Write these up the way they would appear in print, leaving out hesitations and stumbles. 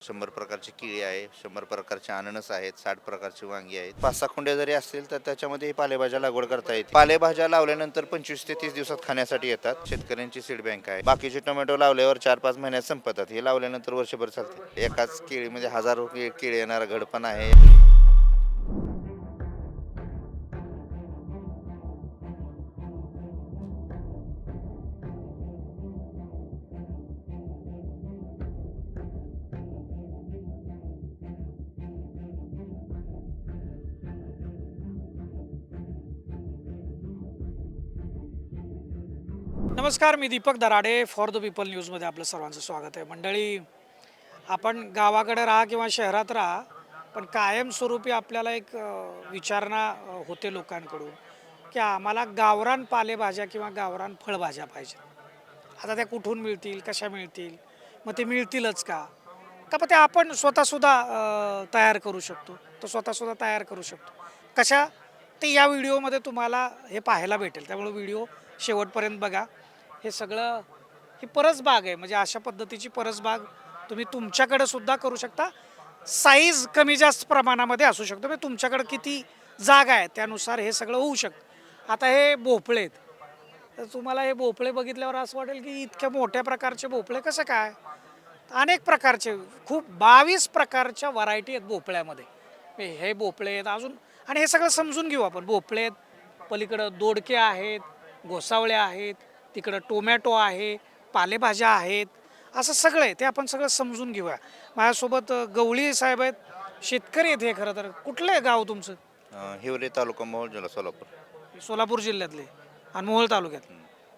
100 प्रकारची केळी आहे, 100 प्रकारचे अननस आहेत, 60 प्रकारची वांगी आहेत. 5-6 कुंड्या जरी असतील तर त्याच्यामध्ये पालेभाज्या लागवड करता येते. पालेभाज्या लावल्यानंतर 25 ते 30 दिवसात खाण्यासाठी येतात. शेतकऱ्यांची सीड बँक आहे. बाकीचे टोमॅटो लावल्यावर 4-5 महिन्यात संपतात. हे लावल्यानंतर वर्षभर चालते. एकाच केळीमध्ये हजारो केळी येणारा घड पण आहे. नमस्कार, मी Deepak Darade for the people न्यूजमध्ये आपलं सर्वांचं स्वागत आहे. मंडळी, आपण गावाकडे राहा किंवा शहरात राहा, पण कायमस्वरूपी आपल्याला एक विचारणा होते लोकांकडून की आम्हाला गावरान पालेभाज्या किंवा गावरान फळभाज्या पाहिजे. आता त्या कुठून मिळतील, कशा मिळतील, मग ते मिळतीलच का का पण ते आपण स्वतःसुद्धा तयार करू शकतो, तो स्वतःसुद्धा तयार करू शकतो कशा, ते या व्हिडिओमध्ये तुम्हाला हे पाहायला भेटेल. त्यामुळे व्हिडिओ शेवटपर्यंत बघा. हे सगळं ही परसबाग आहे, म्हणजे अशा पद्धतीची परसबाग तुम्ही तुमच्याकडे सुद्धा करू शकता. साईज कमी जास्त प्रमाणामध्ये असू शकतो, म्हणजे तुमच्याकडे किती जागा आहे त्यानुसार हे सगळं होऊ शकतं. आता हे भोपळे आहेत, तर तुम्हाला हे भोपळे बघितल्यावर असं वाटेल की इतक्या मोठ्या प्रकारचे भोपळे कसं काय. अनेक प्रकारचे, खूप 22 प्रकारच्या व्हरायटी आहेत भोपळ्यामध्ये. हे भोपळे आहेत अजून, आणि हे सगळं समजून घेऊ आपण. भोपळे आहेत, पलीकडं दोडके आहेत, घोसावळ्या आहेत, तिकडं टोमॅटो आहे, पालेभाज्या आहेत, असं सगळं आहे. ते आपण सगळं समजून घेऊया. माझ्यासोबत गवळी साहेब आहेत, शेतकरी आहेत हे. खरं तर कुठलं आहे गाव तुमचं? हिवरे तालुका मोहोळ जिल्हा सोलापूर. सोलापूर जिल्ह्यातले आणि मोहोळ तालुक्यात.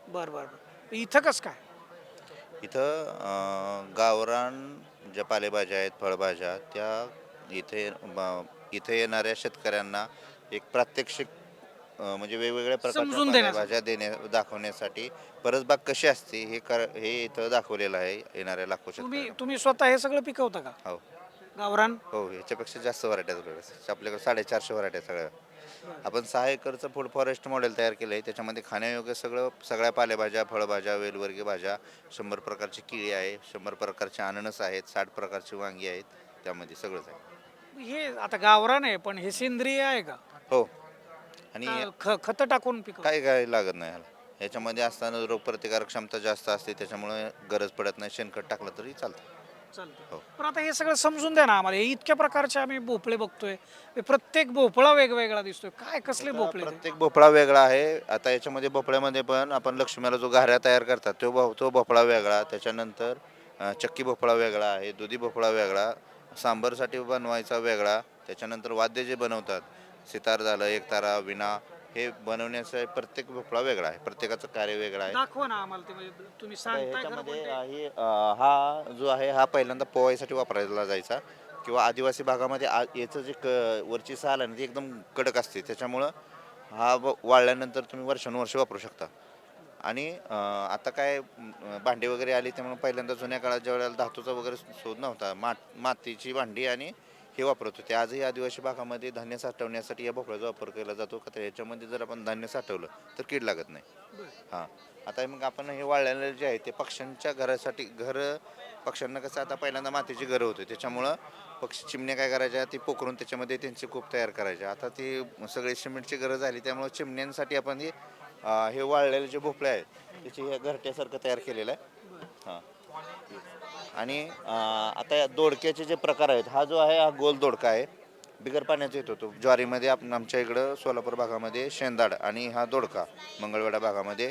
बरं बरं बरं. इथं कसं काय? इथं गावरान ज्या पालेभाज्या आहेत, फळभाज्या त्या इथे इथे येणाऱ्या शेतकऱ्यांना एक प्रात्यक्षिक म्हणजे वेगवेगळ्या प्रकारच्या समजून देण्यासाठी पालेभाज्या दाखवण्यासाठी परसबाग कशी असते हे इथं दाखवलेलं आहे येणाऱ्या लाखो तुम्ही शेतकऱ्यांना. तुम्ही स्वतः हे सगळं पिकवता का? हो गावरान? हो, ह्याच्यापेक्षा जास्त व्हरायटी आपल्याकडे 450 व्हरायटी सगळ्या. आपण 6 एकरचं फूड फॉरेस्ट मॉडेल तयार केलं आहे. त्याच्यामध्ये खाण्यायोग्य सगळ्या पालेभाज्या, फळभाज्या, वेलवर्गीय भाज्या, 100 प्रकारची केळी आहे, 100 प्रकारचे अननस आहेत, 60 प्रकारची वांगी आहेत. त्यामध्ये सगळंच आहे. हे आता गावरान आहे, पण हे सेंद्रिय आहे का? हो. आणि खतं टाकून पिकवता? काही काय लागत नाही ह्याला. ह्याच्यामध्ये असताना रोगप्रतिकारक क्षमता जास्त असते, त्याच्यामुळे गरज पडत नाही. शेणखत टाकलं तरी चालतं. चालतं. हो. पण आता हे सगळं समजून द्या ना आम्हाला. हे इतक्या प्रकारचे आम्ही भोपळे बघतोय, हे प्रत्येक भोपळा वेगवेगळा दिसतोय. काय कसले आता भोपळे ते? प्रत्येक भोपळा वेगळा आहे. आता याच्यामध्ये भोपळ्यामध्ये पण आपण लक्ष्मीला जो घाऱ्या तयार करतात तो भोपळा वेगळा. त्याच्यानंतर चक्की भोपळा वेगळा आहे, दुधी भोपळा वेगळा, सांबरसाठी बनवायचा वेगळा. त्याच्यानंतर वाद्य जे बनवतात, सितार झालं, एकतारा, विणा, हे बनवण्याचा प्रत्येक भोपळा वेगळा आहे. प्रत्येकाचं कार्य वेगळं आहे. दाखवा ना आम्हाला ते, म्हणजे तुम्ही आता सांगताय खरं, पण ह्याच्यामध्ये ते हा जो आहे हा पहिल्यांदा पोवायसाठी वापरायला जायचा, किंवा आदिवासी भागामध्ये याचं जे वरची साल आहे ना ती एकदम कडक असते. त्याच्यामुळं हा वाळल्यानंतर तुम्ही वर्षानुवर्ष वापरू शकता. आणि आता काय भांडी वगैरे आली, त्यामुळे पहिल्यांदा जुन्या काळात ज्या वेळेला धातूचा वगैरे शोध नव्हता, मातीची भांडी आणि हे वापरत होते. आजही आदिवासी भागामध्ये धान्य साठवण्यासाठी या भोपळ्याचा वापर केला जातो. का तर याच्यामध्ये जर आपण धान्य साठवलं तर कीड लागत नाही. हां. आता मग आपण हे वाळलेलं जे आहे ते पक्ष्यांच्या घरासाठी पक्ष्यांना कसं आता पहिल्यांदा मातीची घरं होती, त्याच्यामुळं चिमण्या काय करायच्या, ती पोखरून त्याच्यामध्ये त्यांची कूप तयार करायच्या. आता ती सगळी सिमेंटची गरज झाली, त्यामुळे चिमण्यांसाठी आपण हे वाळलेले जे भोपळे आहेत त्याचे हे घरट्यासारखं तयार केलेलं आहे. हां. आणि आता या दोडक्याचे जे प्रकार आहेत, हा जो आहे हा गोल दोडका आहे, बिगर पाण्याचा येतो तो. ज्वारीमध्ये आमच्या इकडं सोलापूर भागामध्ये शेंदाड आणि हा दोडका मंगळवेढा भागामध्ये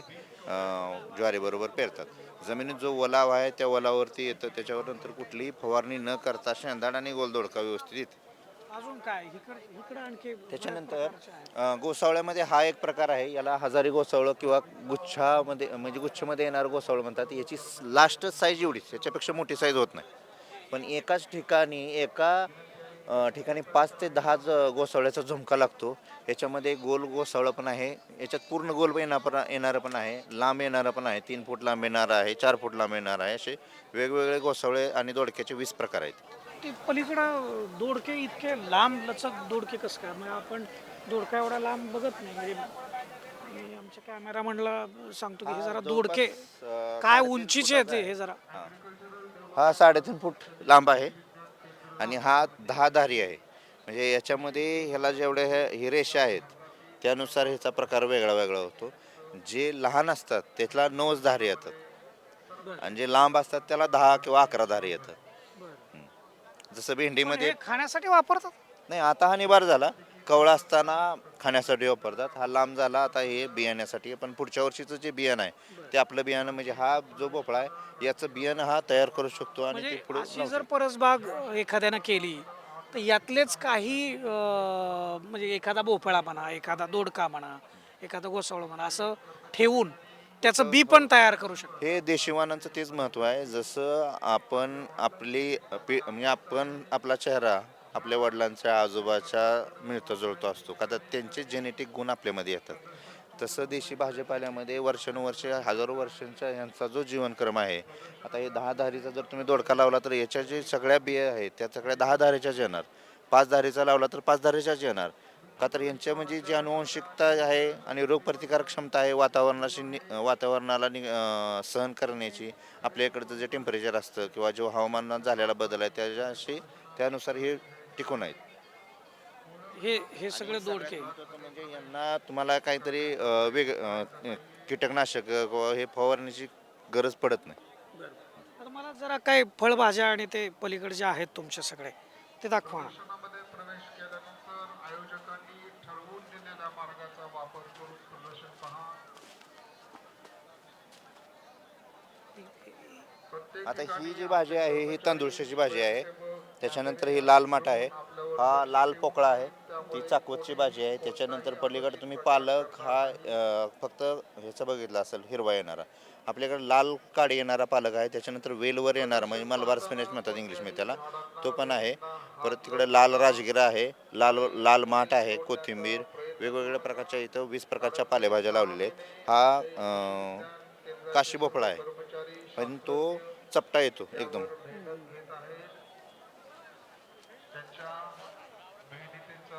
ज्वारीबरोबर पेरतात. जमिनीत जो ओलाव आहे त्या ओलावरती येतं, त्याच्यावर नंतर कुठलीही फवारणी न करता शेंदाड आणि गोल दोडका व्यवस्थित येते. अजून काय इकडं आणखी बऱ्याच त्याच्यानंतर प्रकारचे आहेत. गोसावळ्यामध्ये हा एक प्रकार आहे, याला हजारी गोसावळं किंवा गुच्छामध्ये म्हणजे गुच्छमध्ये येणारं गोसावळं म्हणतात. याची लास्ट साईज एवढीच, याच्यापेक्षा मोठी साईज होत नाही. पण एकाच ठिकाणी ठिकाणी 5 ते 10 गोसावळ्याचा झुमका लागतो. याच्यामध्ये गोल गोसावळं पण आहे, याच्यात पूर्ण गोल येणारं पण आहे, लांब येणारं पण आहे, 3 फूट लांब येणारं आहे, 4 फूट लांब येणारं आहे. असे वेगवेगळे गोसावळे आणि दोडक्याचे 20 प्रकार आहेत. ते पलीकडं दोडके इतके लांब लचक दोडके कसं काय? म्हणजे आपण दोडका एवढा लांब बघत नाही. म्हणजे मी आमच्या कॅमेरामॅनला सांगतो की हे जरा दोडके काय 3.5 उंचीचे फुटाचा आहेत आहे. हे जरा. हा 3.5 फूट लांब आहे. आणि हा 10 धारी आहे. म्हणजे याच्यामध्ये ह्याला जेवढ्या हे रेषा आहेत त्यानुसार ह्याचा प्रकार वेगळा वेगळा होतो. जे लहान असतात त्याला 9 धारी येतात बरं आणि जे लांब असतात त्याला 10 किंवा 11 धारी येतात. बरं. हं. जसं पण भेंडीमध्ये हे खाण्यासाठी वापरतात? नाही, आता हा निबार झाला. कवळा असताना खाण्यासाठी वापरतात. हा लांब झाला आता हे बियाण्यासाठी. पण पुढच्या वर्षीचं जे बियाणं आहे ते आपलं बियाणं म्हणजे हा जो भोपळा आहे याचं बियाणं हा तयार करू शकतो आणि म्हणजे ते पुढे अशी लावू जर शकतो. परसबाग एखाद्यानं केली तर यातलेच काही म्हणजे एखादा भोपळा म्हणा, एखादा दोडका म्हणा, एखादा गोसावळ म्हणा असं ठेवून त्याचं बी पण तयार करू शकतो. हे देशी वाहनांचं तेच महत्त्व आहे. जसं आपण म्हणजे आपण आपला चेहरा आपल्या वडिलांच्या आजोबाच्या मिळतो जुळतो असतो का तर त्यांचे जेनेटिक गुण आपल्यामध्ये येतात. तसं देशी भाजीपाल्यामध्ये वर्षानुवर्षे हजारो वर्षांचा यांचा जो जीवनक्रम आहे. आता हे 10 धारीचा जर तुम्ही दोडका लावला तर याच्या जे सगळ्या बिया आहेत त्या सगळ्या 10 धारीच्याच येणार. 5 धारीचा लावला तर 5 धारीच्याच येणार. का तर यांच्या म्हणजे जी अनुवंशिकता आहे आणि रोगप्रतिकारक क्षमता आहे वातावरणाला सहन करण्याची, आपल्या इकडचं जे टेम्परेचर असतं किंवा जो हवामानात झालेला बदल आहे त्याच्याशी त्यानुसार हे टिकून आहेत. हे आणि सगळे सगळ्यात दोडके. महत्त्वाचं म्हणजे यांना तुम्हाला काहीतरी कीटकनाशक किंवा हे फवारण्याची गरज पडत नाही. आता मला जरा काही फळभाज्या आणि ते पलीकडे जे आहेत तुमचे सगळे ते दाखवा ना. प्रदर्शनामध्ये प्रवेश केल्यानंतर आयोजकांनी ठरवून दिलेल्या मार्गाचा वापर करून प्रदर्शन पहा. प्रत्येक आता ठिकाणी ही जी भाजी आहे ही तांदूळशाची भाजी आहे. त्याच्यानंतर ही लाल माठ आहे. हा लाल पोकळा आहे. ती चाकवतची भाजी आहे. त्याच्यानंतर पलीकडे तुम्ही पालक हा फक्त ह्याचा बघितला असेल हिरवा येणारा. आपल्याकडे लाल काडी येणारा पालक आहे. त्याच्यानंतर वेलवर येणारा म्हणजे मलबार स्पिनच म्हणतात इंग्लिशमध्ये त्याला, तो पण आहे. परत तिकडे लाल राजगिरा आहे, लाल लाल माठ आहे, कोथिंबीर, वेगवेगळ्या प्रकारच्या इथं 20 प्रकारच्या पालेभाज्या लावलेल्या आहेत. हा काशी भोपळा आहे पण तो चपटा येतो एकदम. त्यांच्या मेहनतीचा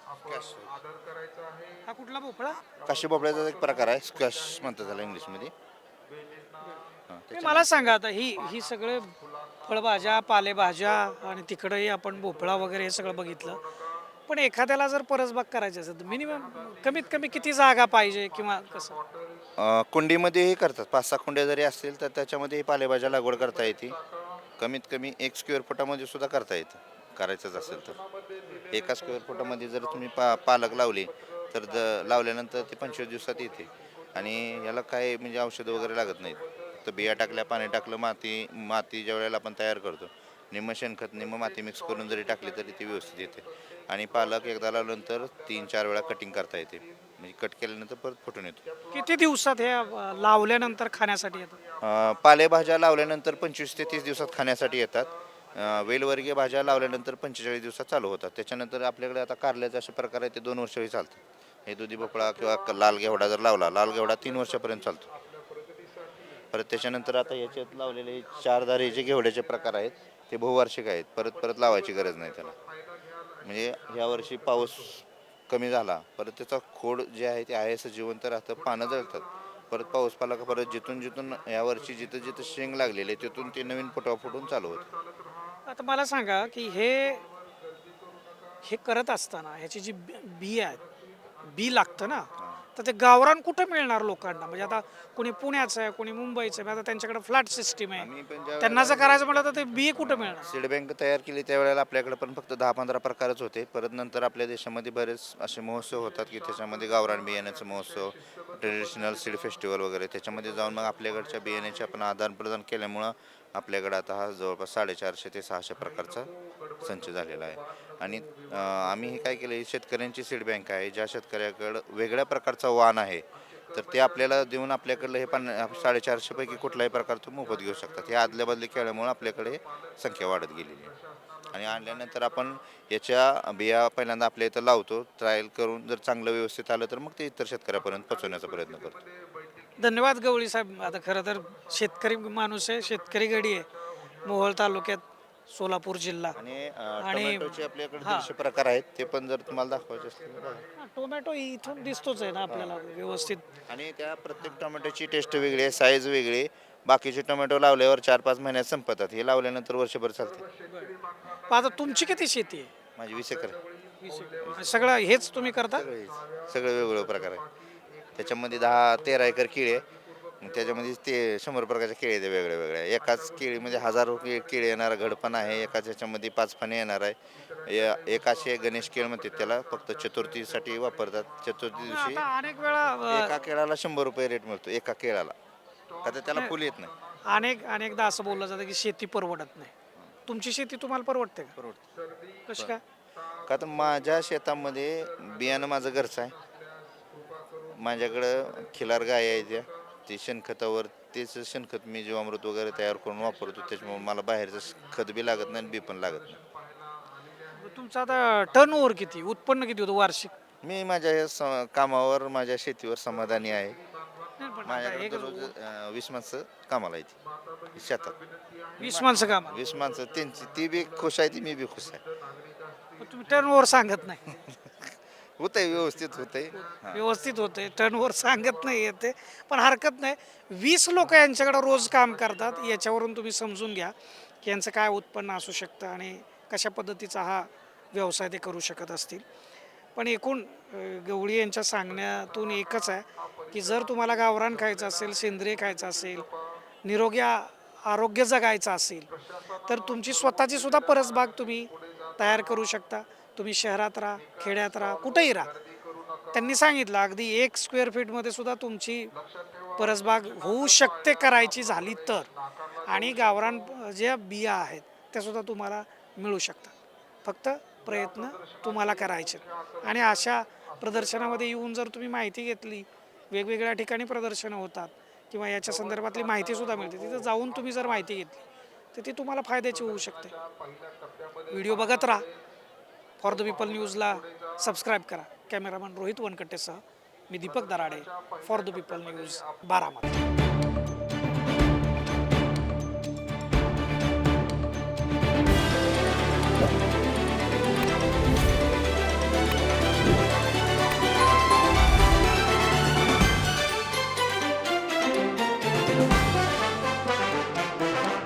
आपण आदर करायचा आहे. हा कुठला भोपळा? काशी भोपळ्याचा एक प्रकार आहे, स्क्वॅश म्हणतात त्याला इंग्लिशमध्ये. हां, नाही, मला सांगा आता ही सगळे फळभाज्या पालेभाज्या आणि तिकडंही आपण भोपळा वगैरे हे सगळं बघितलं. पण एखाद्याला जर परसबाग करायची असेल तर मिनिमम कमीत कमी किती जागा पाहिजे किंवा कसं? कुंडीमध्येही करतात. 5-6 कुंड्या जरी असतील तर त्याच्यामध्ये पालेभाज्या लागवड करता येते. कमीत कमी 1 स्क्वेअर फुटामध्ये सुद्धा करता येतं करायचंच असेल तर. एका स्क्वेअर फुटामध्ये जर तुम्ही पालक लावली तर लावल्यानंतर ते 25 दिवसात येते आणि याला काय म्हणजे औषधं वगैरे लागत नाहीत. तर बिया टाकल्या, पाणी टाकलं, माती माती ज्या वेळेला आपण तयार करतो निम्म शेणखत निम्म माती मिक्स करून जरी टाकली तरी ती व्यवस्थित येते. आणि पालक एकदा लावल्यानंतर 3-4 वेळा कटिंग करता येते. म्हणजे कट केल्यानंतर परत फुटून येतो. किती दिवसात हे लावल्यानंतर खाण्यासाठी येतं? पालेभाज्या लावल्यानंतर 25 ते 30 दिवसात खाण्यासाठी येतात. वेलवर्गीय भाज्या लावल्यानंतर 45 दिवसात चालू होतात. त्याच्यानंतर आपल्याकडे आता कारल्याचे असे प्रकार आहेत ते 2 वर्षही चालतात. हे दुधी भोपळा किंवा लाल घेवडा जर लावला, लाल घेवडा 3 वर्षापर्यंत चालतो. परत त्याच्यानंतर आता याच्यात लावलेले 4 दारे जे घेवड्याचे प्रकार आहेत ते बहुवार्षिक आहेत. परत परत लावायची गरज नाही त्याला. म्हणजे ह्या वर्षी पाऊस कमी झाला परत त्याचा खोड जे आहे ते आहे असं जिवंत राहतं, पानं जळतात. परत पाऊस पडला का परत जिथून जिथून यावर्षी जिथं जिथं शेंग लागलेली आहे तिथून ते नवीन फुटवा फुटून चालू होतं. आता मला सांगा की हे हे करत असताना ह्याची जी बी आहे बी लागतं ना, तर ते गावरान कुठं मिळणार लोकांना? म्हणजे आता कोणी पुण्याचं आहे, कोणी मुंबईचं आहे, आता त्यांच्याकडे फ्लॅट सिस्टीम आम्ही पण आहे, ज्या त्यांना जर वेळेला करायचं म्हटलं तर ते बी कुठं मिळणार? सीड बँक तयार केली त्यावेळेला आपल्याकडे पण फक्त 10-15 प्रकारच होते. परत नंतर आपल्या देशामध्ये बरेच असे महोत्सव होतात की त्याच्यामध्ये गावरान बियाण्याचा महोत्सव, ट्रेडिशनल सीड फेस्टिवल वगैरे त्याच्यामध्ये जाऊन मग आपल्याकडच्या बियाण्याचे आपण आदान प्रदान केल्यामुळं आपल्याकडे आता हा जवळपास 450 ते 600 प्रकारचा संच झालेला आहे. आणि आम्ही हे काय केलं, ही शेतकऱ्यांची सीड बँक आहे. ज्या शेतकऱ्याकडं वेगळ्या प्रकारचा वाण आहे तर ते आपल्याला देऊन आपल्याकडलं हे 450 पैकी कुठलाही प्रकार तुम्ही मोफत घेऊ शकतात. हे आदल्याबदली केल्यामुळं आपल्याकडे संख्या वाढत गेलेली आहे. आणि आणल्यानंतर आपण याच्या बिया पहिल्यांदा आपल्या इथं लावतो, ट्रायल करून जर चांगलं व्यवस्थित आलं तर मग ते इतर शेतकऱ्यापर्यंत पोहोचवण्याचा प्रयत्न करतो. धन्यवाद गवळी साहेब. आता खरं तर शेतकरी माणूस आहे, शेतकरी गडी आहे मोहोळ तालुक्यात, सोलापूर जिल्हा. आणि आणि टोमॅटोचे आपल्याकडे हां, 150 प्रकार आहेत, ते पण जर तुम्हाला दाखवायचे असतील तर बघा. टोमॅटो इथून दिसतोच आहे ना आपल्याला व्यवस्थित. आणि त्या प्रत्येक टोमॅटोची टेस्ट वेगळी आहे, साईज वेगळी आहे. बाकीचे टोमॅटो लावल्यावर 4-5 महिन्यात संपतात, हे लावल्यानंतर वर्षभर चालते. मग आता तुमची किती शेती आहे? माझी 20 एकर आहे. सगळं हेच तुम्ही करता? सगळे वेगवेगळे प्रकार आहे. त्याच्यामध्ये 10-13 एकर केळी आहे. मग त्याच्यामध्ये ते 100 प्रकारच्या केळी आहेत वेगळ्या वेगळ्या. एकाच केळीमध्ये हजारो केळी येणारा घड पण आहे, एकाच ह्याच्यामध्ये 5 फणे येणार आहे. एक असे गणेश केळ म्हणतात त्याला, फक्त चतुर्थीसाठी वापरतात. चतुर्थी दिवशी आता अनेक वेळा एका केळाला 100 रुपये रेट मिळतो, एका केळाला, का तर त्याला फुल येत नाही. अनेकदा असं बोललं जातं की शेती परवडत नाही. तुमची शेती तुम्हाला परवडते का? परवडतं. कशी काय? का तर माझ्या शेतामध्ये बियाणं माझं घरचं आहे. माझ्याकडं खिलार गाय आहे त्या, ते शेणखतावर तेच शेणखत मी जीवामृत वगैरे तयार करून वापरतो. त्याच्यामुळे मला बाहेरचं खत बी लागत नाही आणि बी पण लागत नाही. तुमचं आता टर्नओव्हर किती, उत्पन्न किती होतं वार्षिक? मी माझ्या या कामावर, माझ्या शेतीवर समाधानी आहे. नाही, पण आता माझ्याकडे एक दररोज 20 माणसं कामाला येते शेतात. 20 माणसं काम 20 माणसं त्यांची, ती बी खुश आहे, ती मी बी खुश आहे. तुम्ही टर्नओव्हर सांगत नाही. होतंय, व्यवस्थित होतंय. व्यवस्थित होते, टर्नओव्हर सांगत नाही येते, पण हरकत नाही. 20 लोक यांच्याकडे रोज काम करतात, याच्यावरून तुम्ही समजून घ्या की यांचं काय उत्पन्न असू शकतं आणि कशा पद्धतीचा हा व्यवसाय ते करू शकत असतील. पण एकूण गवळी यांच्या सांगण्यातून एकच आहे की जर तुम्हाला गावरान खायचं असेल, सेंद्रिय खायचं असेल, निरोगी आरोग्य जगायचं असेल, तर तुमची स्वतःची सुद्धा परसबाग तुम्ही तयार करू शकता. तुम्ही शहरात राहा, खेड्यात राहा, कुठेही राहा. त्यांनी सांगितलं अगदी 1 स्क्वेअर फीटमध्ये सुद्धा तुमची परसबाग होऊ शकते करायची झाली तर. आणि गावरान ज्या बिया आहेत त्यासुद्धा तुम्हाला मिळू शकतात. फक्त प्रयत्न तुम्हाला करायचे. आणि अशा प्रदर्शनामध्ये येऊन जर तुम्ही माहिती घेतली, वेगवेगळ्या ठिकाणी प्रदर्शनं होतात किंवा याच्या संदर्भातली माहितीसुद्धा मिळते, तिथं जाऊन तुम्ही जर माहिती घेतली तर ती तुम्हाला फायद्याची होऊ शकते. व्हिडिओ बघत राहा. फॉर द पीपल न्यूजला सबस्क्राईब करा. कॅमेरामॅन रोहित वनकट्टेसह मी Deepak Darade, for the people news, Baramati.